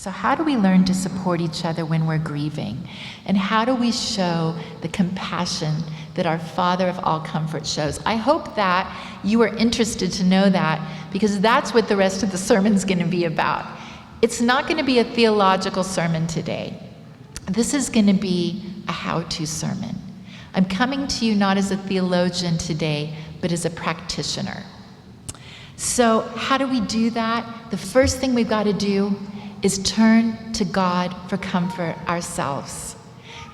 So how do we learn to support each other when we're grieving? And how do we show the compassion that our Father of all comfort shows? I hope that you are interested to know that, because that's what the rest of the sermon's going to be about. It's not going to be a theological sermon today. This is going to be a how-to sermon. I'm coming to you not as a theologian today, but as a practitioner. So how do we do that? The first thing we've got to do is turn to God for comfort ourselves.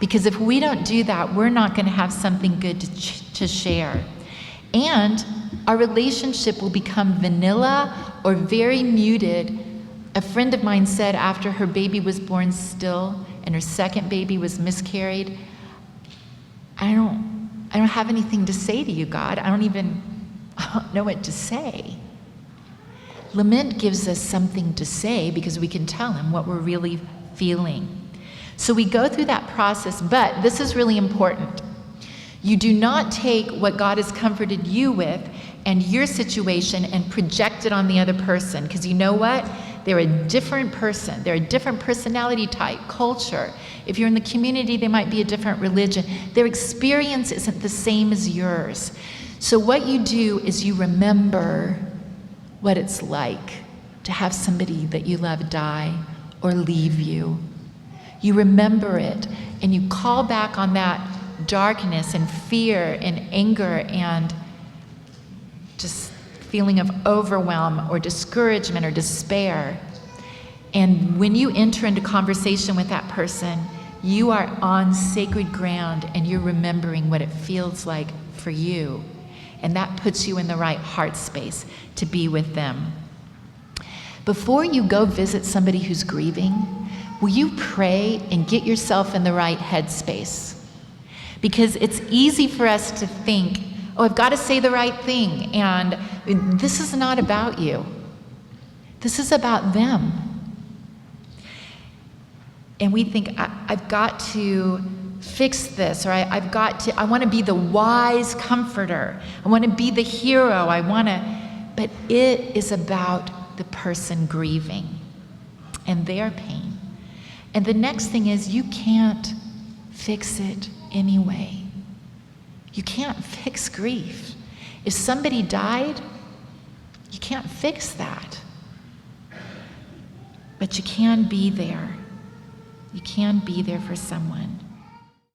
Because if we don't do that, we're not going to have something good to share. And our relationship will become vanilla or very muted. A friend of mine said after her baby was born still and her second baby was miscarried, I don't have anything to say to you, God. I don't know what to say. Lament gives us something to say because we can tell him what we're really feeling. So we go through that process, but this is really important. You do not take what God has comforted you with and your situation and project it on the other person, because you know what? They're a different person. They're a different personality type, culture. If you're in the community, they might be a different religion. Their experience isn't the same as yours. So what you do is you remember what it's like to have somebody that you love die or leave you. You remember it, and you call back on that darkness and fear and anger and just feeling of overwhelm or discouragement or despair. And when you enter into conversation with that person, you are on sacred ground and you're remembering what it feels like for you. And that puts you in the right heart space to be with them. Before you go visit somebody who's grieving, will you pray and get yourself in the right headspace? Because it's easy for us to think, oh, I've got to say the right thing, and this is not about you. This is about them. And we think, I've got to fix this, or I want to be the wise comforter. I want to be the hero. But it is about the person grieving and their pain. And the next thing is, you can't fix it anyway. You can't fix grief. If somebody died, you can't fix that. But you can be there. You can be there for someone.